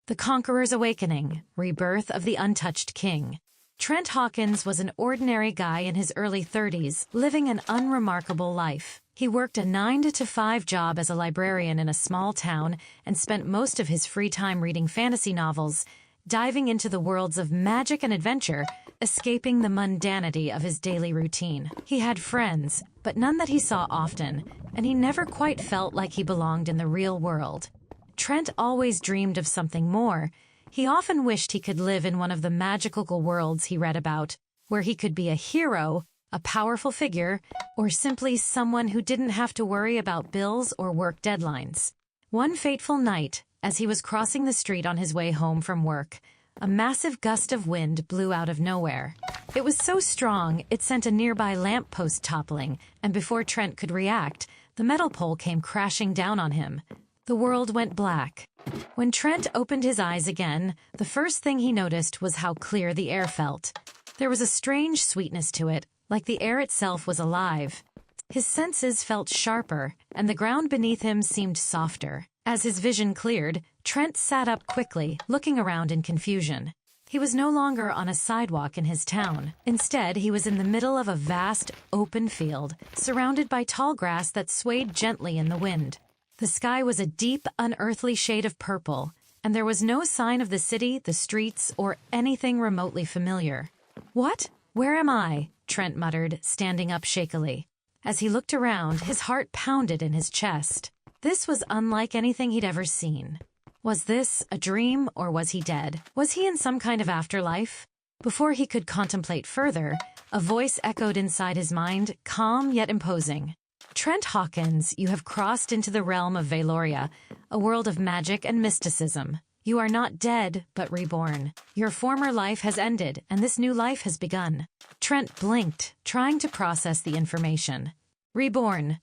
The Conqueror's Awakening, Rebirth of the Untouched King. Trent Hawkins was an ordinary guy in his early 30s, living an unremarkable life. He worked a 9-to-5 job as a librarian in a small town and spent most of his free time reading fantasy novels, diving into the worlds of magic and adventure, escaping the mundanity of his daily routine. He had friends, but none that he saw often, and he never quite felt like he belonged in the real world. Trent always dreamed of something more. He often wished he could live in one of the magical worlds he read about, where he could be a hero, a powerful figure, or simply someone who didn't have to worry about bills or work deadlines. One fateful night, as he was crossing the street on his way home from work, a massive gust of wind blew out of nowhere. It was so strong it sent a nearby lamppost toppling, and before Trent could react, the metal pole came crashing down on him. The world went black. When Trent opened his eyes again, the first thing he noticed was how clear the air felt. There was a strange sweetness to it, like the air itself was alive. His senses felt sharper, and the ground beneath him seemed softer. As his vision cleared, Trent sat up quickly, looking around in confusion. He was no longer on a sidewalk in his town. Instead, he was in the middle of a vast, open field, surrounded by tall grass that swayed gently in the wind. The sky was a deep, unearthly shade of purple, and there was no sign of the city, the streets, or anything remotely familiar. "What? Where am I?" Trent muttered, standing up shakily. As he looked around, his heart pounded in his chest. This was unlike anything he'd ever seen. Was this a dream, or was he dead? Was he in some kind of afterlife? Before he could contemplate further, a voice echoed inside his mind, calm yet imposing. "Trent Hawkins, you have crossed into the realm of Valoria, a world of magic and mysticism. You are not dead, but reborn. Your former life has ended, and this new life has begun." Trent blinked, trying to process the information. Reborn.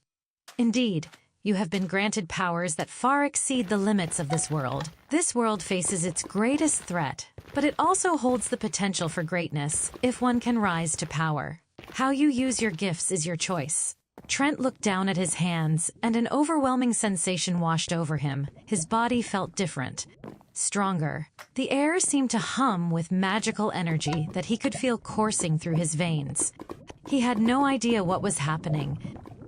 Indeed, you have been granted powers that far exceed the limits of this world. This world faces its greatest threat, but it also holds the potential for greatness, if one can rise to power. How you use your gifts is your choice. Trent looked down at his hands, and an overwhelming sensation washed over him. His body felt different, stronger. The air seemed to hum with magical energy that he could feel coursing through his veins. He had no idea what was happening,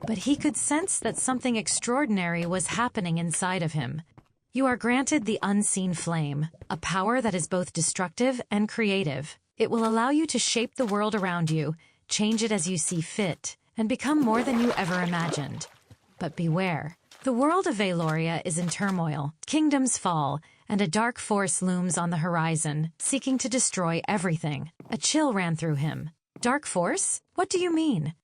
but he could sense that something extraordinary was happening inside of him. You are granted the unseen flame, a power that is both destructive and creative. It will allow you to shape the world around you, change it as you see fit, and become more than you ever imagined. But beware. The world of Valoria is in turmoil, kingdoms fall, and a dark force looms on the horizon, seeking to destroy everything. A chill ran through him. Dark force? What do you mean?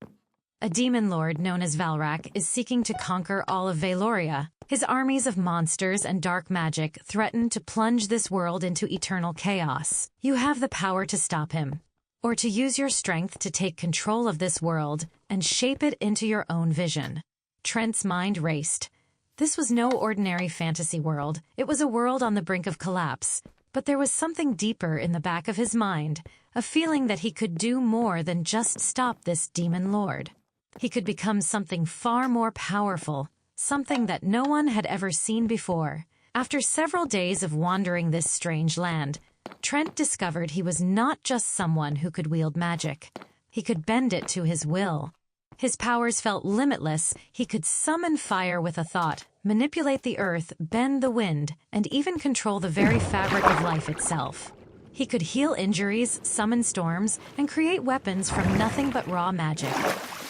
A demon lord known as Valrak is seeking to conquer all of Valoria. His armies of monsters and dark magic threaten to plunge this world into eternal chaos. You have the power to stop him, or to use your strength to take control of this world and shape it into your own vision. Trent's mind raced. This was no ordinary fantasy world. It was a world on the brink of collapse. But there was something deeper in the back of his mind, a feeling that he could do more than just stop this demon lord. He could become something far more powerful, something that no one had ever seen before. After several days of wandering this strange land, Trent discovered he was not just someone who could wield magic. He could bend it to his will. His powers felt limitless. He could summon fire with a thought, manipulate the earth, bend the wind, and even control the very fabric of life itself. He could heal injuries, summon storms, and create weapons from nothing but raw magic.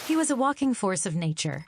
He was a walking force of nature.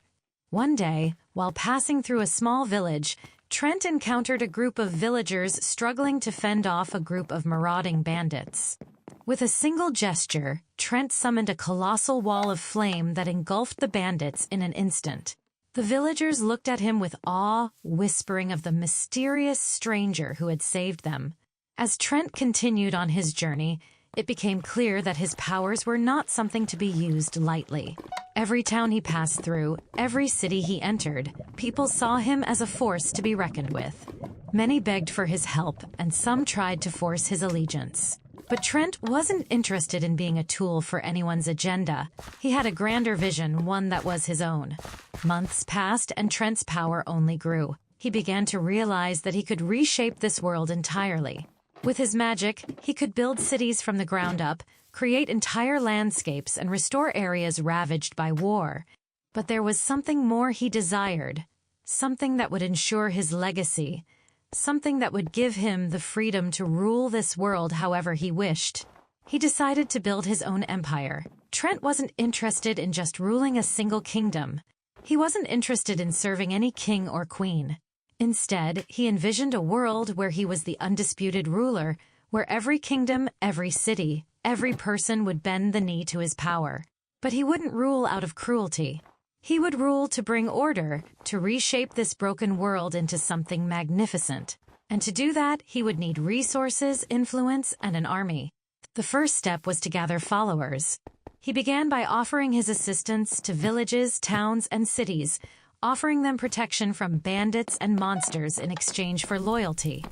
One day, while passing through a small village, Trent encountered a group of villagers struggling to fend off a group of marauding bandits. With a single gesture, Trent summoned a colossal wall of flame that engulfed the bandits in an instant. The villagers looked at him with awe, whispering of the mysterious stranger who had saved them. As Trent continued on his journey, it became clear that his powers were not something to be used lightly. Every town he passed through, every city he entered, people saw him as a force to be reckoned with. Many begged for his help, and some tried to force his allegiance. But Trent wasn't interested in being a tool for anyone's agenda. He had a grander vision, one that was his own. Months passed, and Trent's power only grew. he began to realize that he could reshape this world entirely. With his magic, he could build cities from the ground up, create entire landscapes, and restore areas ravaged by war. But there was something more he desired, something that would ensure his legacy, something that would give him the freedom to rule this world however he wished. He decided to build his own empire. Trent wasn't interested in just ruling a single kingdom. He wasn't interested in serving any king or queen. Instead, he envisioned a world where he was the undisputed ruler, where every kingdom, every city, every person would bend the knee to his power. But he wouldn't rule out of cruelty. He would rule to bring order, to reshape this broken world into something magnificent. And to do that, he would need resources, influence, and an army. The first step was to gather followers. He began by offering his assistance to villages, towns, and cities, offering them protection from bandits and monsters in exchange for loyalty.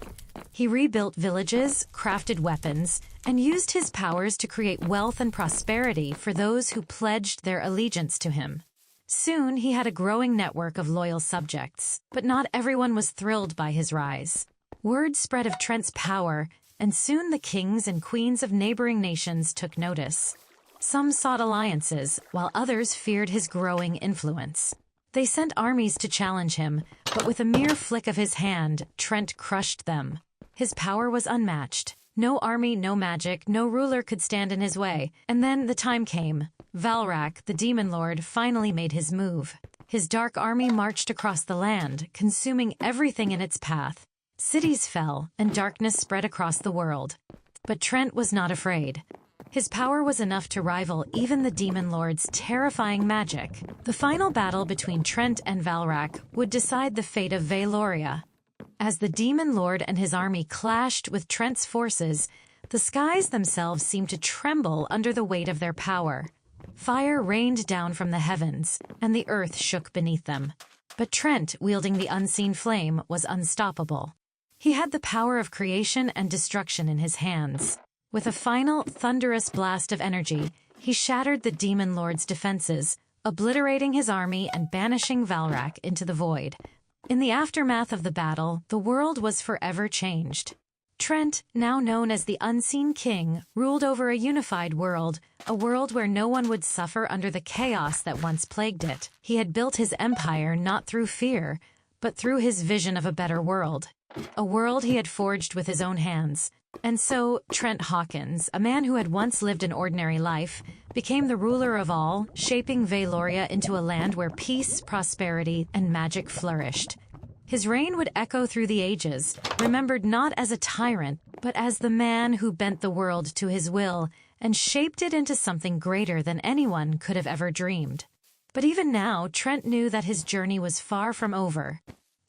He rebuilt villages, crafted weapons, and used his powers to create wealth and prosperity for those who pledged their allegiance to him. Soon, he had a growing network of loyal subjects, but not everyone was thrilled by his rise. Word spread of Trent's power, and soon the kings and queens of neighboring nations took notice. Some sought alliances, while others feared his growing influence. They sent armies to challenge him, but with a mere flick of his hand, Trent crushed them. His power was unmatched. No army, no magic, no ruler could stand in his way. And then the time came. Valrak, the demon lord, finally made his move. His dark army marched across the land, consuming everything in its path. Cities fell, and darkness spread across the world. But Trent was not afraid. His power was enough to rival even the demon lord's terrifying magic. The final battle between Trent and Valrak would decide the fate of Valoria. As the demon lord and his army clashed with Trent's forces, the skies themselves seemed to tremble under the weight of their power. Fire rained down from the heavens, and the earth shook beneath them. But Trent, wielding the unseen flame, was unstoppable. He had the power of creation and destruction in his hands. With a final, thunderous blast of energy, he shattered the demon lord's defenses, obliterating his army and banishing Valrak into the void. In the aftermath of the battle, the world was forever changed. Trent, now known as the Unseen King, ruled over a unified world, a world where no one would suffer under the chaos that once plagued it. He had built his empire not through fear, but through his vision of a better world. A world he had forged with his own hands. And so, Trent Hawkins, a man who had once lived an ordinary life, became the ruler of all, shaping Valoria into a land where peace, prosperity, and magic flourished. His reign would echo through the ages, remembered not as a tyrant, but as the man who bent the world to his will and shaped it into something greater than anyone could have ever dreamed. But even now, Trent knew that his journey was far from over.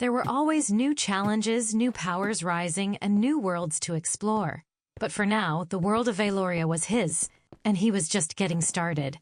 There were always new challenges, new powers rising, and new worlds to explore. But for now, the world of Valoria was his, and he was just getting started.